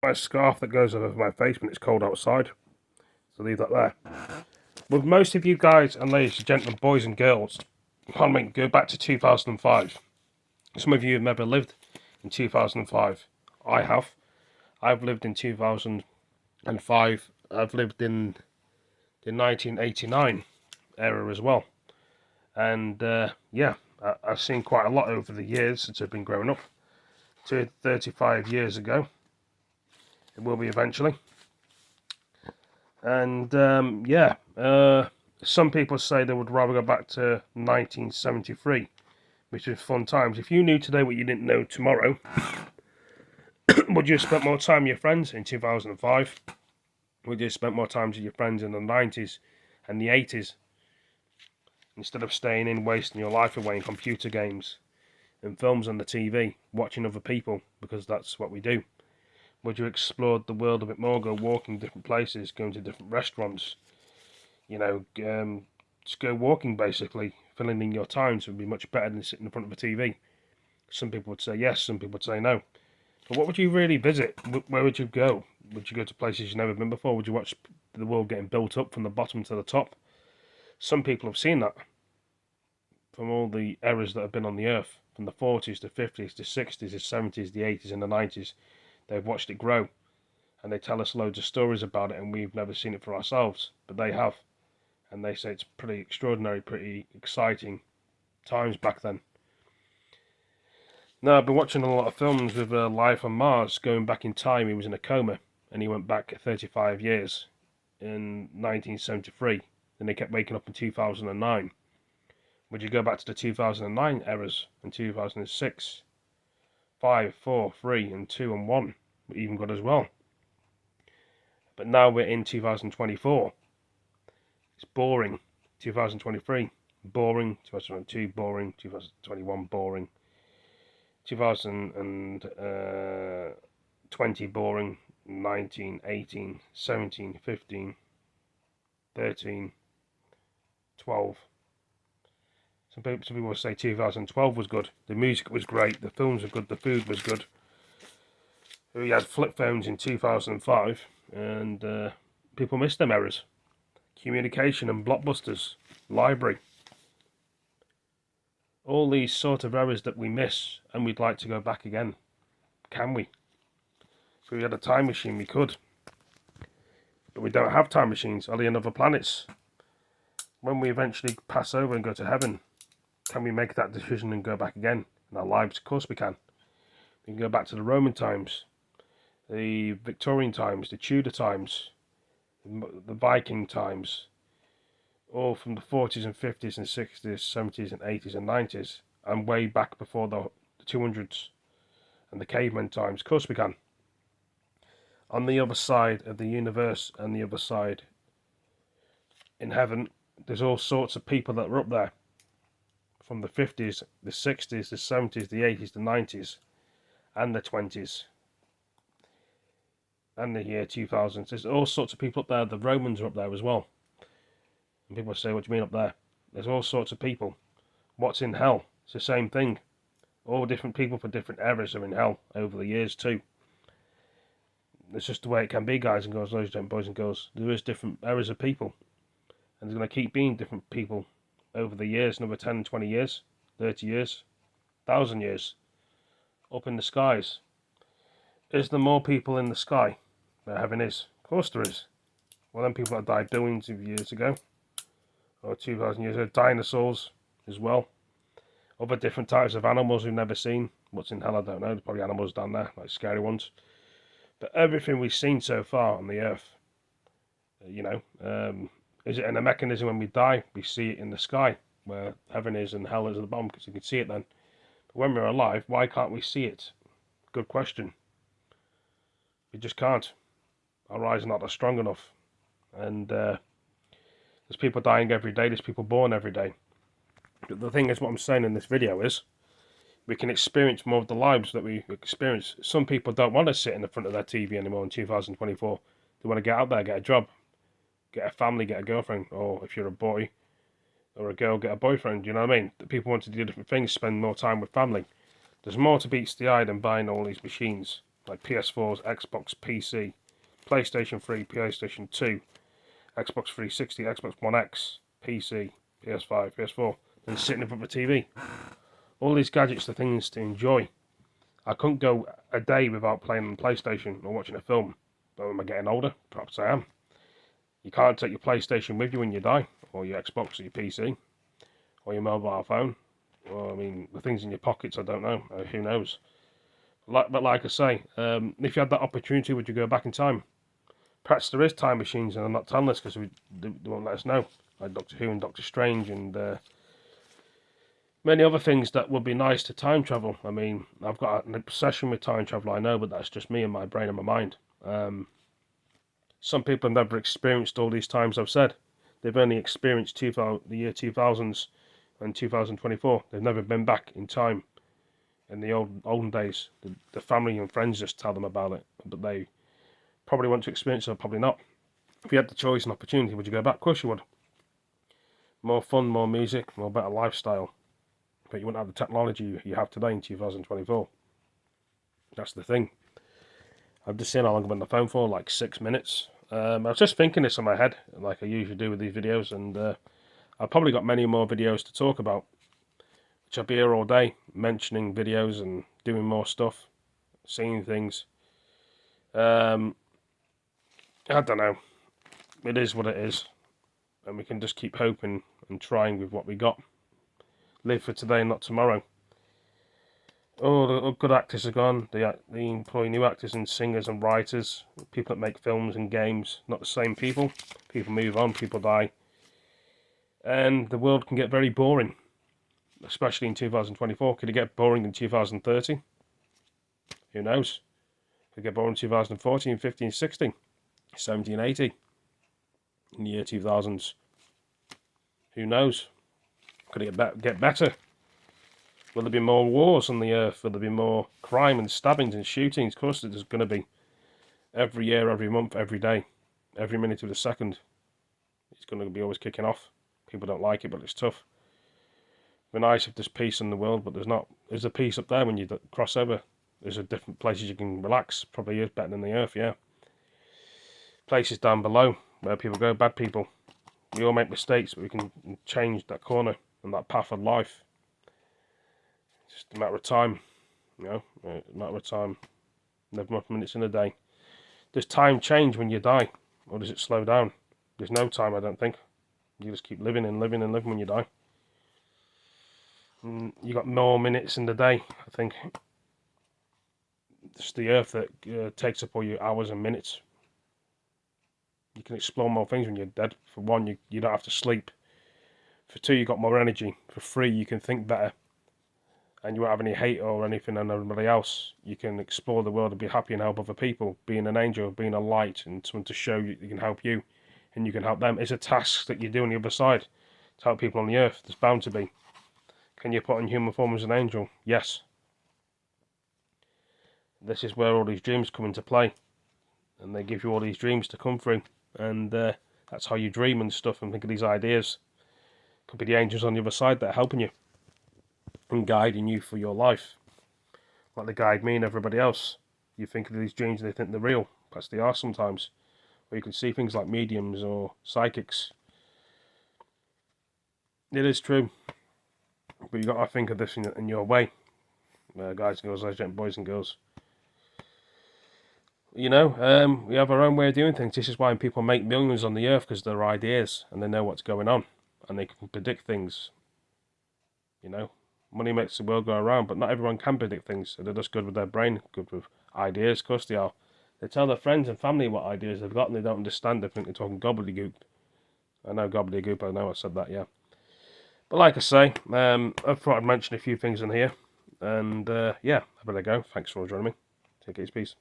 my scarf that goes over my face when it's cold outside. So leave that there. With most of you guys and ladies, gentlemen, boys and girls, pardon me, go back to 2005. Some of you have never lived in 2005. I have. I've lived in 2005. I've lived in the 1989 era as well. And yeah, I've seen quite a lot over the years since I've been growing up. To 35 years ago. It will be eventually. And yeah, some people say they would rather go back to 1973, which was fun times. If you knew today what you didn't know tomorrow, would you have spent more time with your friends in 2005? Would you have spent more time with your friends in the 90s and the 80s? Instead of staying in, wasting your life away in computer games and films on the TV, watching other people, because that's what we do. Would you explore the world a bit more, go walking different places, going to different restaurants, you know, just go walking basically, filling in your times would be much better than sitting in front of a TV. Some people would say yes, some people would say no. But what would you really visit? Where would you go? Would you go to places you've never been before? Would you watch the world getting built up from the bottom to the top? Some people have seen that from all the eras that have been on the earth, from the 40s, the 50s, the 60s, the 70s, the 80s and the 90s. They've watched it grow, and they tell us loads of stories about it, and we've never seen it for ourselves, but they have, and they say it's pretty extraordinary, pretty exciting times back then. Now, I've been watching a lot of films with Life on Mars. Going back in time, he was in a coma, and he went back 35 years in 1973. Then he kept waking up in 2009. Would you go back to the 2009 eras and 2006? 5, 4, 3, and 2, and 1 were even good as well. But now we're in 2024. It's boring. 2023, boring. 2022, boring. 2021, boring. 2020, boring. 19, 18, 17, 15, 13, 12. Some people will say 2012 was good. The music was great. The films were good. The food was good. We had flip phones in 2005, and people missed them eras. Communication and blockbusters, library. All these sort of eras that we miss, and we'd like to go back again. Can we? If we had a time machine, we could. But we don't have time machines. Are there other planets? When we eventually pass over and go to heaven, can we make that decision and go back again in our lives? Of course we can. We can go back to the Roman times, the Victorian times, the Tudor times, the Viking times, all from the 40s and 50s and 60s, 70s and 80s and 90s, and way back before the 200s and the caveman times. Of course we can. On the other side of the universe and the other side in heaven, there's all sorts of people that were up there. From the 50s, the 60s, the 70s, the 80s, the 90s, and the 20s, and the year 2000s. There's all sorts of people up there. The Romans are up there as well. And people say, what do you mean up there? There's all sorts of people. What's in hell? It's the same thing. All different people for different eras are in hell over the years too. It's just the way it can be, guys and girls, ladies and boys and girls. There is different eras of people. And there's going to keep being different people over the years, another 10, 20 years, 30 years, 1,000 years, up in the skies. Is there more people in the sky than heaven is? Of course there is. Well, them people that died billions of years ago, or 2,000 years ago, dinosaurs as well, other different types of animals we've never seen. What's in hell, I don't know. There's probably animals down there, like scary ones. But everything we've seen so far on the earth, you know, is it in a mechanism when we die? We see it in the sky, where heaven is and hell is at the bottom, because you can see it then. But when we're alive, why can't we see it? Good question. We just can't. Our eyes are not strong enough. And there's people dying every day, there's people born every day. But the thing is, what I'm saying in this video is, we can experience more of the lives that we experience. Some people don't want to sit in the front of their TV anymore in 2024. They want to get out there, get a job, get a family, get a girlfriend, or if you're a boy or a girl, get a boyfriend. You know what I mean? People want to do different things, spend more time with family. There's more to beats the eye than buying all these machines. like PS4s, Xbox, PC, PlayStation 3, PlayStation 2, Xbox 360, Xbox One X, PC, PS5, PS4, and sitting in front of a TV. All these gadgets are things to enjoy. I couldn't go a day without playing on PlayStation or watching a film. But am I getting older? Perhaps I am. You can't take your PlayStation with you when you die, or your Xbox, or your PC, or your mobile phone. Well, I mean, the things in your pockets, I don't know. Who knows? But like I say, if you had that opportunity, would you go back in time? Perhaps there is time machines, and I'm not telling us because they won't let us know. Like Doctor Who and Doctor Strange and many other things that would be nice to time travel. I mean, I've got an obsession with time travel, I know, but that's just me and my brain and my mind. Some people have never experienced all these times I've said. They've only experienced the year 2000s and 2024. They've never been back in time. In the olden days, the family and friends just tell them about it, but they probably want to experience it or probably not. If you had the choice and opportunity, would you go back? Of course you would. More fun, more music, more better lifestyle. But you wouldn't have the technology you have today in 2024. That's the thing. I've just seen how long I've been on the phone for, like 6 minutes. I was just thinking this in my head, like I usually do with these videos, and I've probably got many more videos to talk about, which I'll be here all day, mentioning videos and doing more stuff, seeing things. I don't know. It is what it is, and we can just keep hoping and trying with what we got. Live for today, not tomorrow. Oh, the good actors are gone. They employ new actors and singers and writers, people that make films and games. Not the same people. People move on, people die. And the world can get very boring, especially in 2024. Could it get boring in 2030? Who knows? Could it get boring in 2014, 15, 16, 17, 80? In the year 2000s? Who knows? Could it get better? Will there be more wars on the earth? Will there be more crime and stabbings and shootings? Of course there's going to be. Every year, every month, every day, every minute of the second. It's going to be always kicking off. People don't like it, but it's tough. It'd be nice if there's peace in the world, but there's not. There's a peace up there when you cross over. There's a different places you can relax. Probably is better than the earth, yeah. Places down below where people go, bad people. We all make mistakes, but we can change that corner and that path of life. It's just a matter of time, you know, a matter of time. Never much minutes in a day. Does time change when you die, or does it slow down? There's no time, I don't think. You just keep living and living and living when you die. And you got more minutes in the day, I think. It's the earth that takes up all your hours and minutes. You can explore more things when you're dead. For one, you don't have to sleep. For two, you got more energy. For three, you can think better. And you won't have any hate or anything on everybody else. You can explore the world and be happy and help other people. Being an angel, being a light, and someone to show you that can help you. And you can help them. It's a task that you do on the other side. To help people on the earth. There's bound to be. Can you put on human form as an angel? Yes. This is where all these dreams come into play. And they give you all these dreams to come through. And that's how you dream and stuff and think of these ideas. Could be the angels on the other side that are helping you and guiding you for your life, like they guide me and everybody else. You think of these dreams and they think they're real. Perhaps they are sometimes. Or you can see things like mediums or psychics. It is true, but you got to think of this in your way, guys and girls, ladies and gentlemen, boys and girls. You know, we have our own way of doing things. This is why people make millions on the earth, because they're ideas and they know what's going on and they can predict things. You know, money makes the world go around, but not everyone can predict things. They're just good with their brain, good with ideas. Of course they are. They tell their friends and family what ideas they've got and they don't understand. They think they're talking gobbledygook. I know gobbledygook, I know I said that, yeah. But like I say, I thought I'd mention a few things in here. And yeah, I better go. Thanks for joining me. Take it easy, peace.